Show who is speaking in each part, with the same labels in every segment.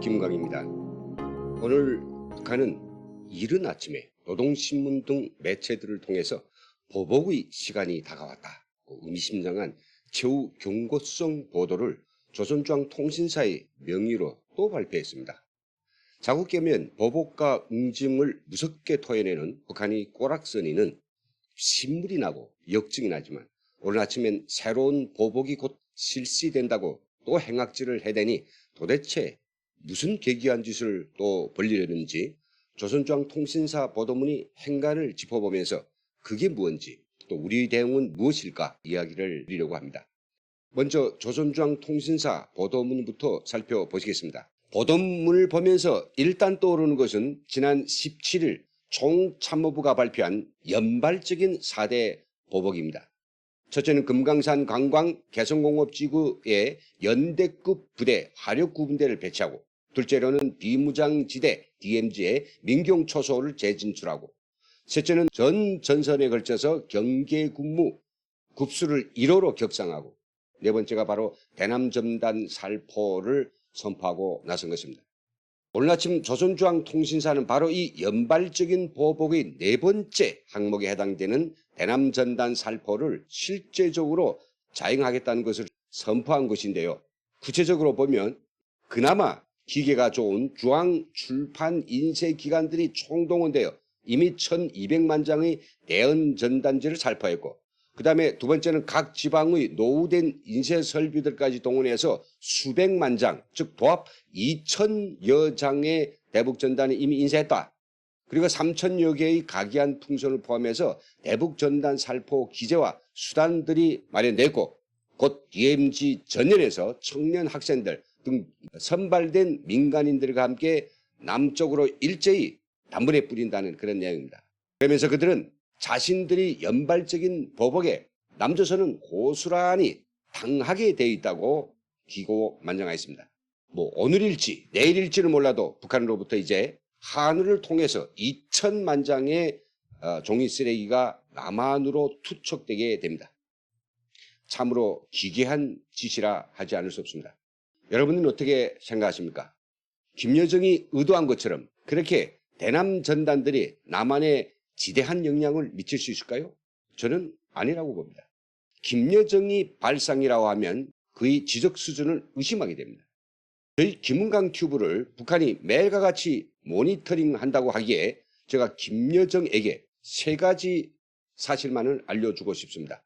Speaker 1: 김광입니다. 오늘 북한은 이른 아침에 노동신문 등 매체들을 통해서 보복의 시간이 다가왔다, 의미심장한 최후 경고성 보도를 조선중앙통신사의 명의로 또 발표했습니다. 자국 깨면 보복과 응징을 무섭게 토해내는 북한의 꼬락서니는 신물이 나고 역증이 나지만 오늘 아침엔 새로운 보복이 곧 실시된다고 또 행악질을 해대니 도대체 무슨 괴기한 짓을 또 벌리려는지 조선중앙통신사 보도문이 행간을 짚어보면서 그게 무엇인지 또 우리 대응은 무엇일까 이야기를 드리려고 합니다. 먼저 조선중앙통신사 보도문부터 살펴보시겠습니다. 보도문을 보면서 일단 떠오르는 것은 지난 17일 총참모부가 발표한 연발적인 4대 보복입니다. 첫째는 금강산 관광 개성공업지구에 연대급 부대 화력구분대를 배치하고, 둘째로는 비무장지대 DMZ에 민경초소를 재진출하고, 셋째는 전 전선에 걸쳐서 경계근무 급수를 1호로 격상하고, 네 번째가 바로 대남전단 살포를 선포하고 나선 것입니다. 오늘 아침 조선중앙통신사는 바로 이 연발적인 보복의 네 번째 항목에 해당되는 대남전단 살포를 실제적으로 자행하겠다는 것을 선포한 것인데요. 구체적으로 보면 그나마 기계가 좋은 중앙출판 인쇄기관들이 총동원되어 이미 1200만 장의 대연전단지를 살포했고, 그 다음에 두 번째는 각 지방의 노후된 인쇄설비들까지 동원해서 수백만 장, 즉 도합 2000여 장의 대북전단이 이미 인쇄했다. 그리고 3000여 개의 각이한 풍선을 포함해서 대북전단 살포 기재와 수단들이 마련됐고, 곧 DMZ 전열에서 청년 학생들 등 선발된 민간인들과 함께 남쪽으로 일제히 단번에 뿌린다는 그런 내용입니다. 그러면서 그들은 자신들이 연발적인 보복에 남조선은 고스란히 당하게 되어 있다고 기고만장하였습니다. 오늘일지 내일일지는 몰라도 북한으로부터 이제 한우를 통해서 2000만 장의 종이 쓰레기가 남한으로 투척되게 됩니다. 참으로 기괴한 짓이라 하지 않을 수 없습니다. 여러분은 어떻게 생각하십니까? 김여정이 의도한 것처럼 그렇게 대남 전단들이 남한에 지대한 영향을 미칠 수 있을까요? 저는 아니라고 봅니다. 김여정이 발상이라고 하면 그의 지적 수준을 의심하게 됩니다. 저희 김은강 튜브를 북한이 매일과 같이 모니터링 한다고 하기에 제가 김여정에게 3가지 사실만을 알려주고 싶습니다.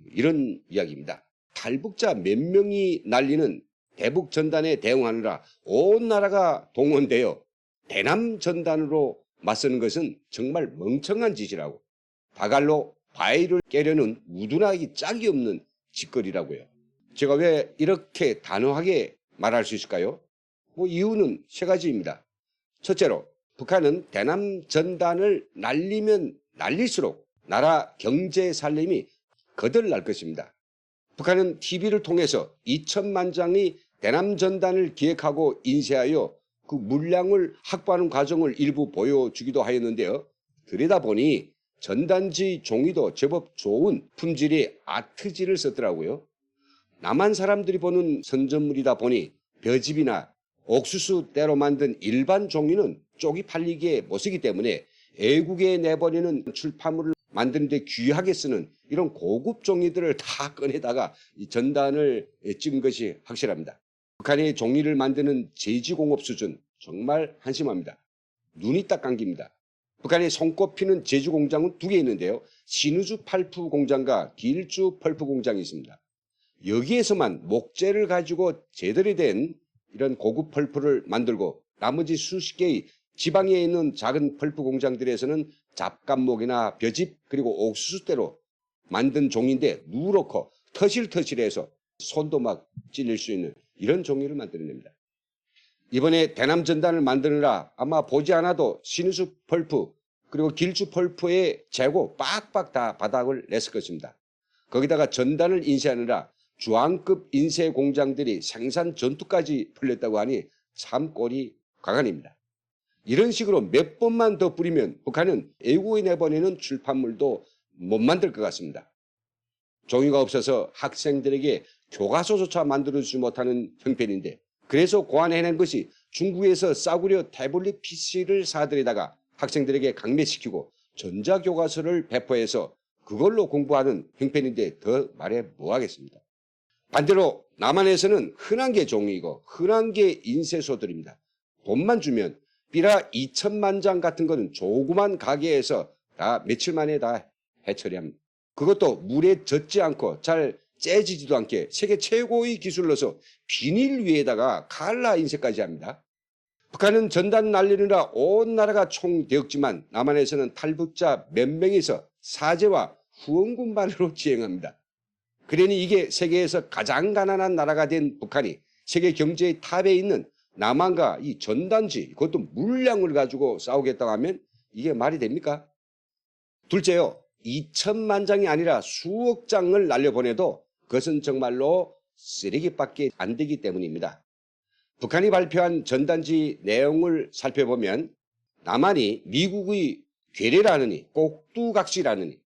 Speaker 1: 이런 이야기입니다. 탈북자 몇 명이 날리는 대북 전단에 대응하느라 온 나라가 동원되어 대남 전단으로 맞서는 것은 정말 멍청한 짓이라고, 다갈로 바위를 깨려는 우둔하기 짝이 없는 짓거리라고요. 제가 왜 이렇게 단호하게 말할 수 있을까요? 이유는 3가지입니다. 첫째로 북한은 대남 전단을 날리면 날릴수록 나라 경제 살림이 거덜날 것입니다. 북한은 TV를 통해서 2000만 장의 대남 전단을 기획하고 인쇄하여 그 물량을 확보하는 과정을 일부 보여주기도 하였는데요. 그러다 보니 전단지 종이도 제법 좋은 품질의 아트지를 썼더라고요. 남한 사람들이 보는 선전물이다 보니 벼집이나 옥수수대로 만든 일반 종이는 쪽이 팔리기에 못쓰기 때문에 애국에 내버리는 출판물을 만드는데 귀하게 쓰는 이런 고급 종이들을 다 꺼내다가 이 전단을 찍은 것이 확실합니다. 북한의 종이를 만드는 제지공업 수준 정말 한심합니다. 눈이 딱 감깁니다. 북한에 손꼽히는 제주공장은 2개 있는데요. 신우주 펄프 공장과 길주 펄프 공장이 있습니다. 여기에서만 목재를 가지고 제대로 된 이런 고급 펄프를 만들고, 나머지 수십 개의 지방에 있는 작은 펄프 공장들에서는 잡감목이나 벼집 그리고 옥수수대로 만든 종인데 누렇고 터실터실해서 손도 막 찔릴 수 있는 이런 종이를 만들어냅니다. 이번에 대남 전단을 만드느라 아마 보지 않아도 신우수 펄프 그리고 길주 펄프의 재고 빡빡 다 바닥을 냈을 것입니다. 거기다가 전단을 인쇄하느라 주황급 인쇄 공장들이 생산 전투까지 풀렸다고 하니 참 꼴이 가관입니다. 이런 식으로 몇 번만 더 뿌리면 북한은 애국에 내보내는 출판물도 못 만들 것 같습니다. 종이가 없어서 학생들에게 교과서조차 만들어주지 못하는 형편인데 그래서 고안해낸 것이 중국에서 싸구려 태블릿 PC를 사들이다가 학생들에게 강매시키고 전자교과서를 배포해서 그걸로 공부하는 형편인데 더 말해 뭐하겠습니다. 반대로 남한에서는 흔한 게 종이고 흔한 게 인쇄소들입니다. 돈만 주면 삐라 2천만 장 같은 거는 조그만 가게에서 다 며칠 만에 다 해처리합니다. 그것도 물에 젖지 않고 잘 째지지도 않게 세계 최고의 기술로서 비닐 위에다가 칼라 인쇄까지 합니다. 북한은 전단 날리느라 온 나라가 총되었지만 남한에서는 탈북자 몇 명이서 사제와 후원군만으로 지행합니다. 그러니 이게 세계에서 가장 가난한 나라가 된 북한이 세계 경제의 탑에 있는 남한과 이 전단지, 그것도 물량을 가지고 싸우겠다고 하면 이게 말이 됩니까? 둘째요, 2천만 장이 아니라 수억 장을 날려보내도 그것은 정말로 쓰레기밖에 안 되기 때문입니다. 북한이 발표한 전단지 내용을 살펴보면 남한이 미국의 괴뢰라느니 꼭두각시라느니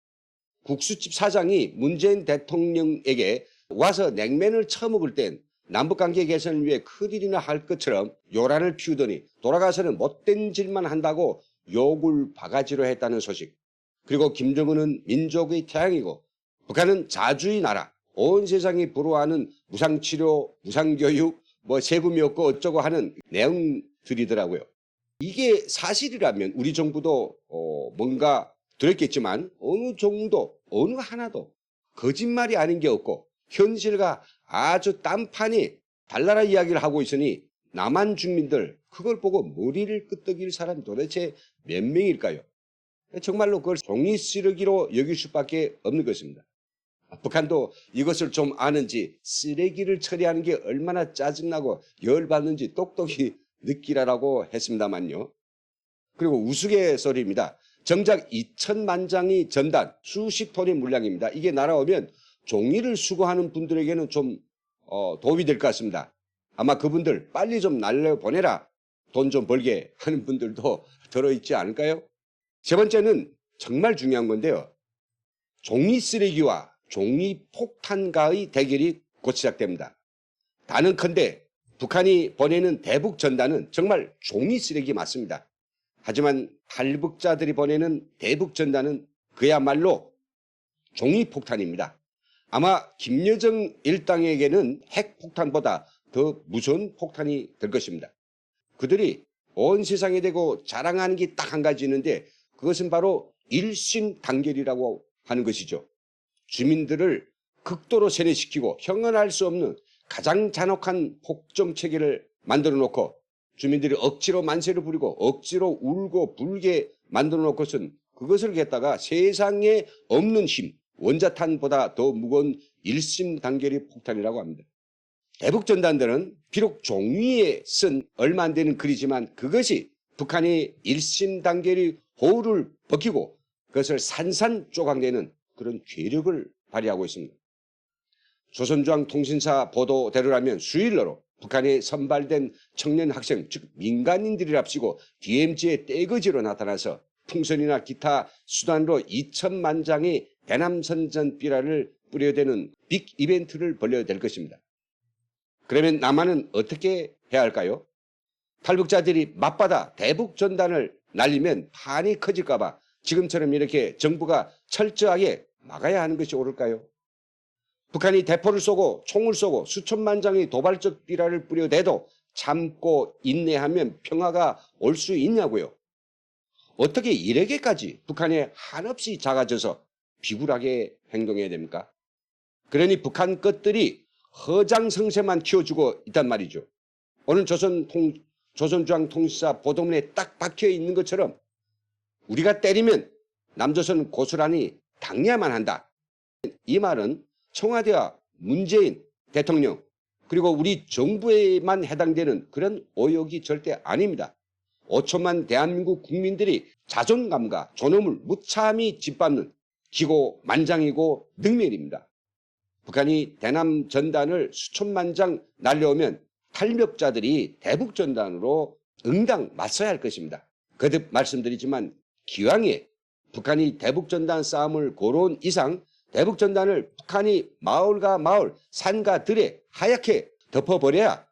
Speaker 1: 국수집 사장이 문재인 대통령에게 와서 냉면을 처먹을 땐 남북관계 개선을 위해 큰일이나 할 것처럼 요란을 피우더니 돌아가서는 못된 짓만 한다고 욕을 바가지로 했다는 소식. 그리고 김정은은 민족의 태양이고 북한은 자주의 나라, 온 세상이 부러워하는 무상치료, 무상교육, 세금이 없고 어쩌고 하는 내용들이더라고요. 이게 사실이라면 우리 정부도 뭔가 들었겠지만 어느 정도, 어느 하나도 거짓말이 아닌 게 없고 현실과 아주 딴판이 달나라 이야기를 하고 있으니 남한 주민들 그걸 보고 머리를 끄덕일 사람이 도대체 몇 명일까요? 정말로 그걸 종이 쓰레기로 여길 수밖에 없는 것입니다. 북한도 이것을 좀 아는지 쓰레기를 처리하는 게 얼마나 짜증나고 열받는지 똑똑히 느끼라고 했습니다만요. 그리고 우스갯소리입니다. 정작 2천만 장이 전단 수십 톤의 물량입니다. 이게 날아오면 종이를 수거하는 분들에게는 좀 도움이 될 것 같습니다. 아마 그분들 빨리 좀 날려보내라, 돈 좀 벌게 하는 분들도 들어있지 않을까요? 세 번째는 정말 중요한 건데요. 종이 쓰레기와 종이 폭탄과의 대결이 곧 시작됩니다. 단언컨대 북한이 보내는 대북 전단은 정말 종이 쓰레기 맞습니다. 하지만 탈북자들이 보내는 대북 전단은 그야말로 종이 폭탄입니다. 아마 김여정 일당에게는 핵폭탄보다 더 무서운 폭탄이 될 것입니다. 그들이 온 세상에 대고 자랑하는 게 딱 한 가지 있는데 그것은 바로 일심단결이라고 하는 것이죠. 주민들을 극도로 세뇌시키고 형언할 수 없는 가장 잔혹한 폭정체계를 만들어 놓고 주민들이 억지로 만세를 부리고 억지로 울고 불게 만들어 놓고선 그것을 갖다가 세상에 없는 힘, 원자탄보다 더 무거운 일심단결의 폭탄이라고 합니다. 대북전단들은 비록 종이에 쓴 얼마 안 되는 글이지만 그것이 북한이 일심단결의 호를 벗기고 그것을 산산조각내는 그런 괴력을 발휘하고 있습니다. 조선중앙통신사 보도대로라면 수일러로 북한에 선발된 청년 학생, 즉 민간인들이랍시고 DMZ의 떼거지로 나타나서 풍선이나 기타 수단으로 2천만 장의 대남선전 삐라를 뿌려대는 빅 이벤트를 벌여야 될 것입니다. 그러면 남한은 어떻게 해야 할까요? 탈북자들이 맞받아 대북 전단을 날리면 판이 커질까 봐 지금처럼 이렇게 정부가 철저하게 막아야 하는 것이 옳을까요? 북한이 대포를 쏘고 총을 쏘고 수천만 장의 도발적 삐라를 뿌려대도 참고 인내하면 평화가 올 수 있냐고요? 어떻게 이렇게까지 북한에 한없이 작아져서 비굴하게 행동해야 됩니까? 그러니 북한 것들이 허장성세만 키워주고 있단 말이죠. 오늘 조선중앙통신사 보도문에 딱 박혀 있는 것처럼 우리가 때리면 남조선 고스란히 당해야만 한다. 이 말은 청와대와 문재인 대통령 그리고 우리 정부에만 해당되는 그런 오역이 절대 아닙니다. 5천만 대한민국 국민들이 자존감과 존엄을 무참히 짓밟는 기고만장이고 능멸입니다. 북한이 대남 전단을 수천만 장 날려오면 탈북자들이 대북 전단으로 응당 맞서야 할 것입니다. 거듭 말씀드리지만 기왕에 북한이 대북 전단 싸움을 걸어온 이상 대북 전단을 북한이 마을과 마을, 산과 들에 하얗게 덮어버려야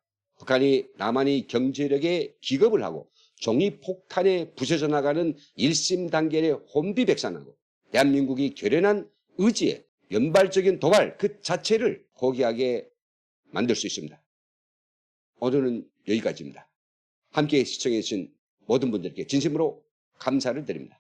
Speaker 1: 북한이 남한의 경제력에 기겁을 하고 종이 폭탄에 부서져 나가는 일심단결에 혼비백산하고 대한민국이 결연한 의지에 연발적인 도발 그 자체를 포기하게 만들 수 있습니다. 오늘은 여기까지입니다. 함께 시청해 주신 모든 분들께 진심으로 감사를 드립니다.